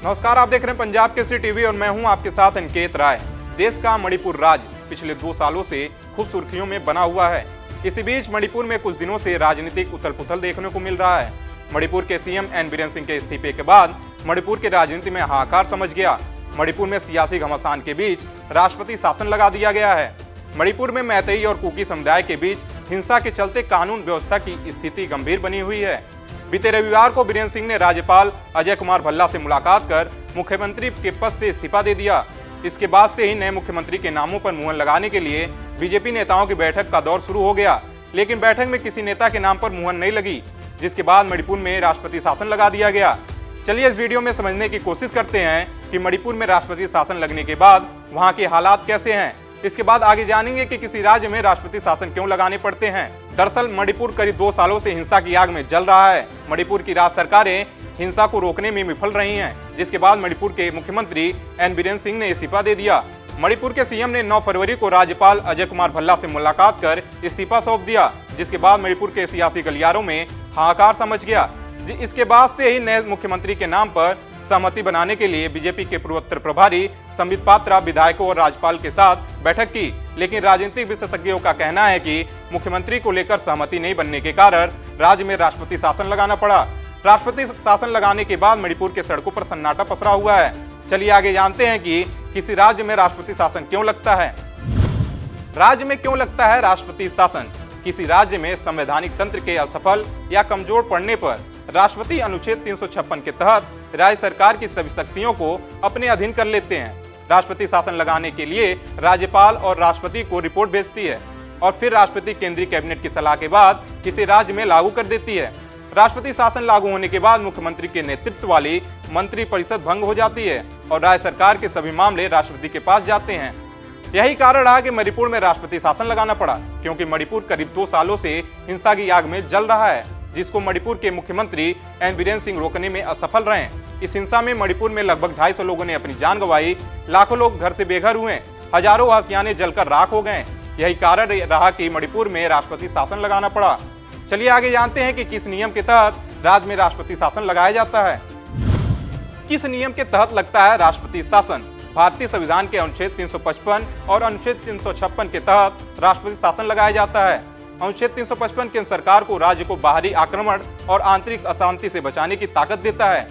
नमस्कार, आप देख रहे हैं पंजाब केसरी टीवी और मैं हूं आपके साथ अंकित राय। देश का मणिपुर राज्य पिछले 2 सालों से खूब सुर्खियों में बना हुआ है। इसी बीच मणिपुर में कुछ दिनों से राजनीतिक उथल पुथल देखने को मिल रहा है। मणिपुर के सीएम एन बीरेन सिंह के इस्तीफे के बाद मणिपुर की राजनीति में हाहाकार समझ गया। मणिपुर में सियासी घमासान के बीच राष्ट्रपति शासन लगा दिया गया है। मणिपुर में मैतेई और कुकी समुदाय के बीच हिंसा के चलते कानून व्यवस्था की स्थिति गंभीर बनी हुई है। बीते रविवार को बीरेन सिंह ने राज्यपाल अजय कुमार भल्ला से मुलाकात कर मुख्यमंत्री के पद से इस्तीफा दे दिया। इसके बाद से ही नए मुख्यमंत्री के नामों पर मुहर लगाने के लिए बीजेपी नेताओं की बैठक का दौर शुरू हो गया, लेकिन बैठक में किसी नेता के नाम पर मुहर नहीं लगी, जिसके बाद मणिपुर में राष्ट्रपति शासन लगा दिया गया। चलिए इस वीडियो में समझने की कोशिश करते हैं कि मणिपुर में राष्ट्रपति शासन लगने के बाद वहाँ के हालात कैसे हैं। इसके बाद आगे जानेंगे कि किसी राज्य में राष्ट्रपति शासन क्यों लगाने पड़ते हैं। दरअसल मणिपुर करीब 2 सालों से हिंसा की आग में जल रहा है। मणिपुर की राज्य सरकारें हिंसा को रोकने में विफल रही हैं, जिसके बाद मणिपुर के मुख्यमंत्री एन बीरेन सिंह ने इस्तीफा दे दिया। मणिपुर के सीएम ने 9 फरवरी को राज्यपाल अजय कुमार भल्ला से मुलाकात कर इस्तीफा सौंप दिया, जिसके बाद मणिपुर के सियासी गलियारों में हाहाकार समझ गया। इसके बाद से ही नए मुख्यमंत्री के नाम पर सहमति बनाने के लिए बीजेपी के पूर्वोत्तर प्रभारी संबित पात्रा विधायकों और राज्यपाल के साथ बैठक की, लेकिन राजनीतिक विशेषज्ञों का कहना है कि मुख्यमंत्री को लेकर सहमति नहीं बनने के कारण राज्य में राष्ट्रपति शासन लगाना पड़ा। राष्ट्रपति शासन लगाने के बाद मणिपुर के सड़कों पर सन्नाटा पसरा हुआ है। चलिए आगे जानते हैं कि किसी राज्य में राष्ट्रपति शासन क्यों लगता है। राज्य में क्यों लगता है राष्ट्रपति शासन? किसी राज्य में संवैधानिक तंत्र के असफल या कमजोर पड़ने पर राष्ट्रपति अनुच्छेद 356 के तहत राज्य सरकार की सभी शक्तियों को अपने अधीन कर लेते हैं। राष्ट्रपति शासन लगाने के लिए राज्यपाल और राष्ट्रपति को रिपोर्ट भेजती है और फिर राष्ट्रपति केंद्रीय कैबिनेट की सलाह के बाद किसी राज्य में लागू कर देती है। राष्ट्रपति शासन लागू होने के बाद मुख्यमंत्री के नेतृत्व वाली मंत्रिपरिषद भंग हो जाती है और राज्य सरकार के सभी मामले राष्ट्रपति के पास जाते हैं। यही कारण रहा कि मणिपुर में राष्ट्रपति शासन लगाना पड़ा, क्योंकि मणिपुर करीब 2 सालों से हिंसा की आग में जल रहा है, जिसको मणिपुर के मुख्यमंत्री एन बीरेन सिंह रोकने में असफल रहे। इस हिंसा में मणिपुर में लगभग 250 लोगों ने अपनी जान गंवाई, लाखों लोग घर से बेघर हुए, हजारों आसियाने जलकर राख हो गए। यही कारण रहा कि मणिपुर में राष्ट्रपति शासन लगाना पड़ा। चलिए आगे जानते हैं कि किस नियम के तहत राज्य में राष्ट्रपति शासन लगाया जाता है। किस नियम के तहत लगता है राष्ट्रपति शासन? भारतीय संविधान के अनुच्छेद 355 और अनुच्छेद 356 के तहत राष्ट्रपति शासन लगाया जाता है। अनुच्छेद 355 केंद्र सरकार को राज्य को बाहरी आक्रमण और आंतरिक अशांति से बचाने की ताकत देता है।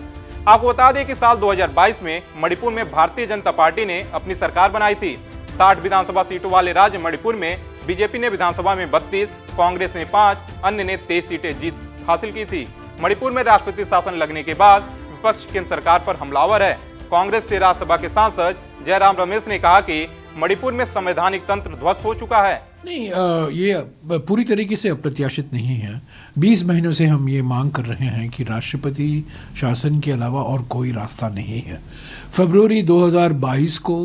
आपको बता दें कि साल 2022 में मणिपुर में भारतीय जनता पार्टी ने अपनी सरकार बनाई थी। 60 विधानसभा सीटों वाले राज्य मणिपुर में बीजेपी ने विधानसभा में 32, कांग्रेस ने 5, अन्य ने 23 सीटें जीत हासिल की थी। मणिपुर में राष्ट्रपति शासन लगने के बाद विपक्ष केंद्र सरकार पर हमलावर है। कांग्रेस से राज्यसभा के सांसद जयराम रमेश ने कहा कि मणिपुर में संवैधानिक तंत्र ध्वस्त हो चुका है। नहीं, ये पूरी तरीके से अप्रत्याशित नहीं है। 20 महीनों से हम ये मांग कर रहे हैं कि राष्ट्रपति शासन के अलावा और कोई रास्ता नहीं है। फरवरी 2022 को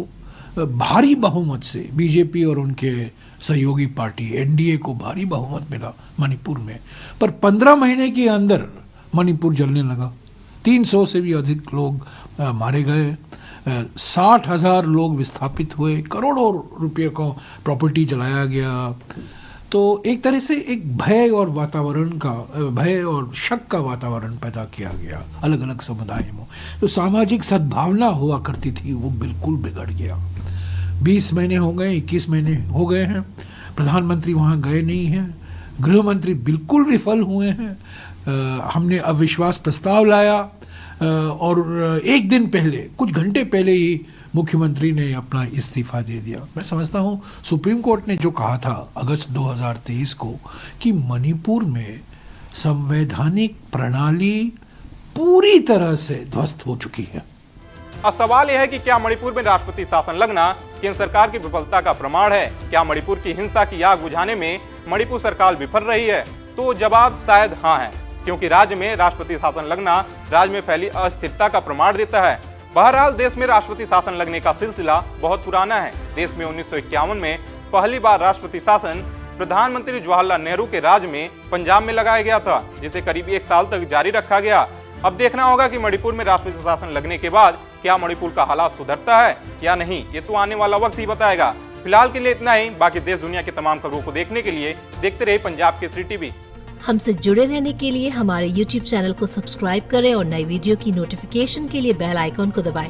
भारी बहुमत से बीजेपी और उनके सहयोगी पार्टी एनडीए को भारी बहुमत मिला मणिपुर में, पर 15 महीने के अंदर मणिपुर जलने लगा। 300 से भी अधिक लोग मारे गए, 60,000 लोग विस्थापित हुए, करोड़ों रुपये को प्रॉपर्टी जलाया गया। तो एक तरह से एक भय और वातावरण का, भय और शक का वातावरण पैदा किया गया अलग अलग समुदायों में। तो सामाजिक सद्भावना हुआ करती थी, वो बिल्कुल बिगड़ गया। 20 महीने हो गए, 21 महीने हो गए हैं, प्रधानमंत्री वहाँ गए नहीं हैं, गृह मंत्री बिल्कुल विफल हुए हैं। हमने अविश्वास प्रस्ताव लाया और एक दिन पहले, कुछ घंटे पहले ही मुख्यमंत्री ने अपना इस्तीफा दे दिया। मैं समझता हूँ सुप्रीम कोर्ट ने जो कहा था अगस्त 2023 को कि मणिपुर में संवैधानिक प्रणाली पूरी तरह से ध्वस्त हो चुकी है। अब सवाल यह है कि क्या मणिपुर में राष्ट्रपति शासन लगना केंद्र सरकार की विफलता का प्रमाण है? क्या मणिपुर की हिंसा की आग बुझाने में मणिपुर सरकार विफल रही है? तो जवाब शायद हाँ है, क्योंकि राज्य में राष्ट्रपति शासन लगना राज्य में फैली अस्थिरता का प्रमाण देता है। बहरहाल देश में राष्ट्रपति शासन लगने का सिलसिला बहुत पुराना है। देश में 1951 में पहली बार राष्ट्रपति शासन प्रधानमंत्री जवाहरलाल नेहरू के राज में पंजाब में लगाया गया था, जिसे करीब 1 साल तक जारी रखा गया। अब देखना होगा कि मणिपुर में राष्ट्रपति शासन लगने के बाद क्या मणिपुर का हालात सुधरता है या नहीं, ये तो आने वाला वक्त ही बताएगा। फिलहाल के लिए इतना ही। बाकी देश दुनिया की तमाम खबरों को देखने के लिए देखते रहिए पंजाब केसरी टीवी। हमसे जुड़े रहने के लिए हमारे YouTube चैनल को सब्सक्राइब करें और नई वीडियो की नोटिफिकेशन के लिए बेल आइकॉन को दबाएं।